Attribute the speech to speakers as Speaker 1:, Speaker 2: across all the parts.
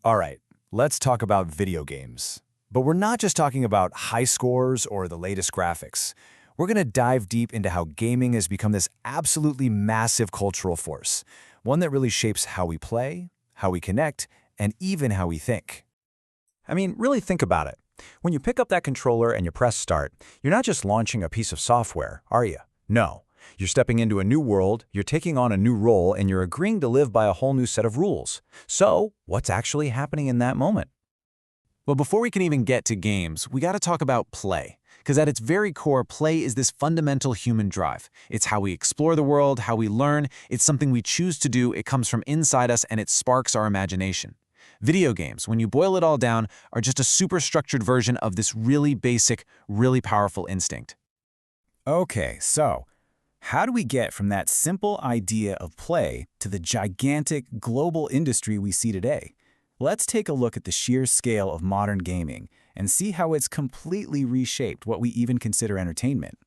Speaker 1: All right, let's talk about video games. But we're not just talking about high scores or the latest graphics. We're going to dive deep into how gaming has become this absolutely massive cultural force, one that really shapes how we play, how we connect, and even how we think.
Speaker 2: I mean, really think about it. When you pick up that controller and you press start, you're not just launching a piece of software, are you? No. You're stepping into a new world, you're taking on a new role, and you're agreeing to live by a whole new set of rules. So, what's actually happening in that moment?
Speaker 3: Well, before we can even get to games, we got to talk about play. Because at its very core, play is this fundamental human drive. It's how we explore the world, how we learn, it's something we choose to do, it comes from inside us, and it sparks our imagination. Video games, when you boil it all down, are just a superstructured version of this really basic, really powerful instinct.
Speaker 1: Okay, so how do we get from that simple idea of play to the gigantic global industry we see today? Let's take a look at the sheer scale of modern gaming and see how it's completely reshaped what we even consider entertainment.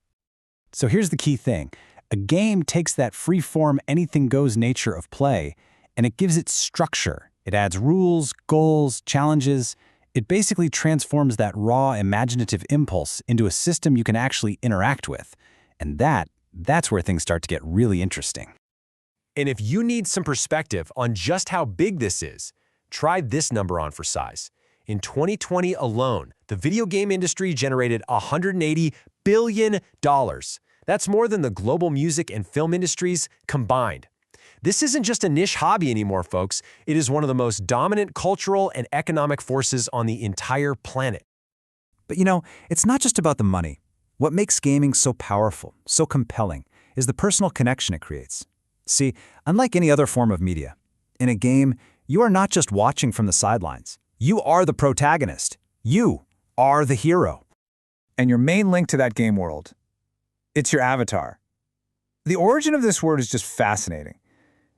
Speaker 4: So here's the key thing. A game takes that free-form, anything-goes nature of play, and it gives it structure. It adds rules, goals, challenges. It basically transforms that raw, imaginative impulse into a system you can actually interact with. And that's where things start to get really interesting.
Speaker 5: And if you need some perspective on just how big this is, try this number on for size. In 2020 alone, the video game industry generated $180 billion. That's more than the global music and film industries combined. This isn't just a niche hobby anymore, folks. It is one of the most dominant cultural and economic forces on the entire planet.
Speaker 2: But it's not just about the money. What makes gaming so powerful, so compelling, is the personal connection it creates. See, unlike any other form of media, in a game, you are not just watching from the sidelines. You are the protagonist. You are the hero.
Speaker 6: And your main link to that game world, it's your avatar. The origin of this word is just fascinating.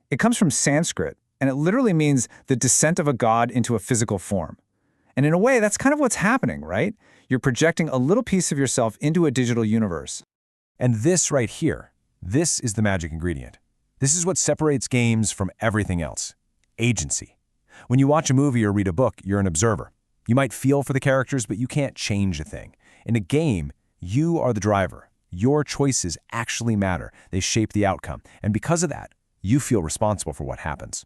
Speaker 6: It comes from Sanskrit, and it literally means the descent of a god into a physical form. And in a way, that's kind of what's happening, right? You're projecting a little piece of yourself into a digital universe.
Speaker 5: And this right here, this is the magic ingredient. This is what separates games from everything else. Agency. When you watch a movie or read a book, you're an observer. You might feel for the characters, but you can't change a thing. In a game, you are the driver. Your choices actually matter. They shape the outcome. And because of that, you feel responsible for what happens.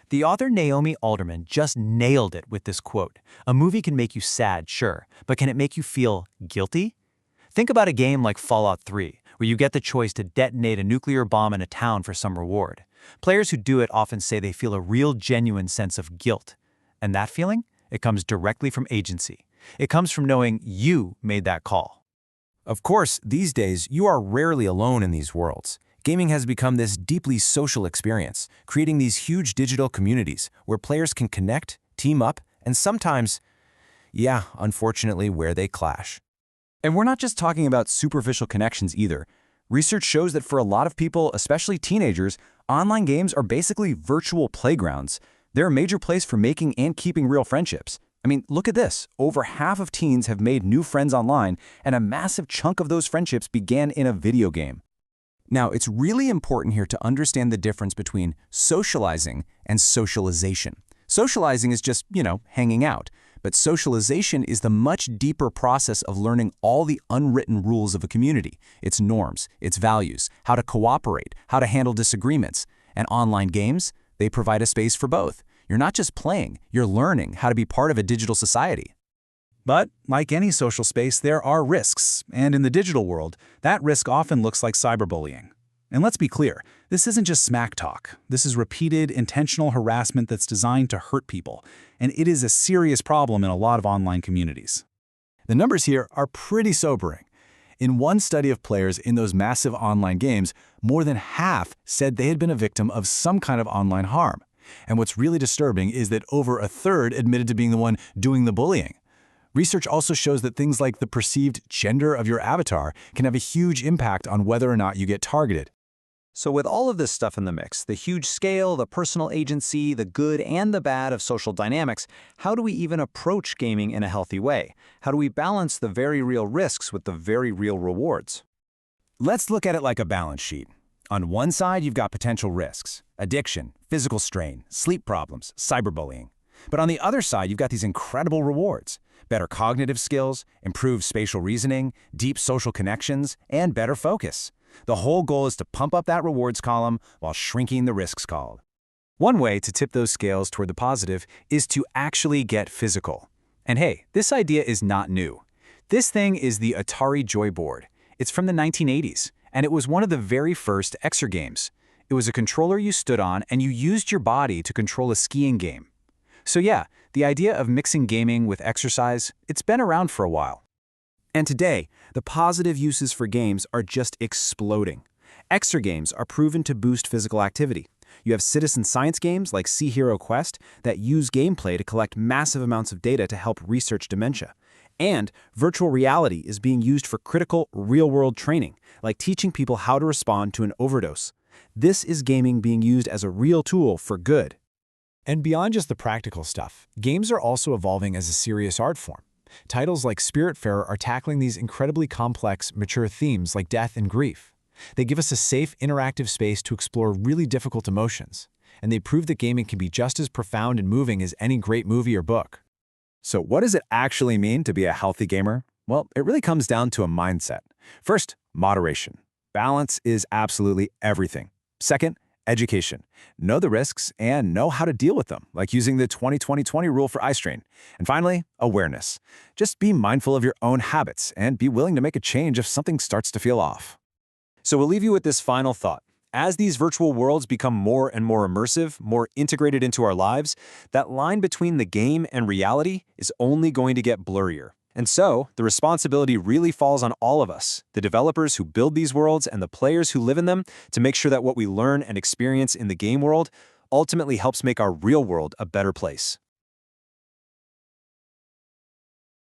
Speaker 3: The author Naomi Alderman just nailed it with this quote. A movie can make you sad, sure, but can it make you feel guilty? Think about a game like Fallout 3, where you get the choice to detonate a nuclear bomb in a town for some reward. Players who do it often say they feel a real, genuine sense of guilt. And that feeling? It comes directly from agency. It comes from knowing you made that call.
Speaker 5: Of course, these days, you are rarely alone in these worlds. Gaming has become this deeply social experience, creating these huge digital communities where players can connect, team up, and sometimes, unfortunately, where they clash.
Speaker 2: And we're not just talking about superficial connections either. Research shows that for a lot of people, especially teenagers, online games are basically virtual playgrounds. They're a major place for making and keeping real friendships. I mean, look at this. Over half of teens have made new friends online, and a massive chunk of those friendships began in a video game.
Speaker 5: Now, it's really important here to understand the difference between socializing and socialization. Socializing is just, hanging out. But socialization is the much deeper process of learning all the unwritten rules of a community, its norms, its values, how to cooperate, how to handle disagreements. And online games, they provide a space for both. You're not just playing, you're learning how to be part of a digital society.
Speaker 4: But like any social space, there are risks, and in the digital world, that risk often looks like cyberbullying. And let's be clear, this isn't just smack talk. This is repeated, intentional harassment that's designed to hurt people, and it is a serious problem in a lot of online communities.
Speaker 1: The numbers here are pretty sobering. In one study of players in those massive online games, more than half said they had been a victim of some kind of online harm. And what's really disturbing is that over a third admitted to being the one doing the bullying. Research also shows that things like the perceived gender of your avatar can have a huge impact on whether or not you get targeted.
Speaker 2: So with all of this stuff in the mix, the huge scale, the personal agency, the good and the bad of social dynamics, how do we even approach gaming in a healthy way? How do we balance the very real risks with the very real rewards?
Speaker 1: Let's look at it like a balance sheet. On one side, you've got potential risks: addiction, physical strain, sleep problems, cyberbullying.
Speaker 5: But on the other side, you've got these incredible rewards: better cognitive skills, improved spatial reasoning, deep social connections, and better focus. The whole goal is to pump up that rewards column while shrinking the risks column.
Speaker 2: One way to tip those scales toward the positive is to actually get physical. And hey, this idea is not new. This thing is the Atari Joy Board. It's from the 1980s, and it was one of the very first exergames. It was a controller you stood on, and you used your body to control a skiing game. So yeah, the idea of mixing gaming with exercise, it's been around for a while.
Speaker 5: And today, the positive uses for games are just exploding. Exergames are proven to boost physical activity. You have citizen science games like Sea Hero Quest that use gameplay to collect massive amounts of data to help research dementia. And virtual reality is being used for critical, real-world training, like teaching people how to respond to an overdose. This is gaming being used as a real tool for good.
Speaker 1: And beyond just the practical stuff, games are also evolving as a serious art form. Titles like Spiritfarer are tackling these incredibly complex, mature themes like death and grief. They give us a safe, interactive space to explore really difficult emotions, and they prove that gaming can be just as profound and moving as any great movie or book.
Speaker 5: So what does it actually mean to be a healthy gamer? Well, it really comes down to a mindset. First, moderation. Balance is absolutely everything. Second, education. Know the risks and know how to deal with them, like using the 20-20-20 rule for eye strain. And finally, awareness. Just be mindful of your own habits and be willing to make a change if something starts to feel off.
Speaker 2: So we'll leave you with this final thought. As these virtual worlds become more and more immersive, more integrated into our lives, that line between the game and reality is only going to get blurrier. And so, the responsibility really falls on all of us, the developers who build these worlds and the players who live in them, to make sure that what we learn and experience in the game world ultimately helps make our real world a better place.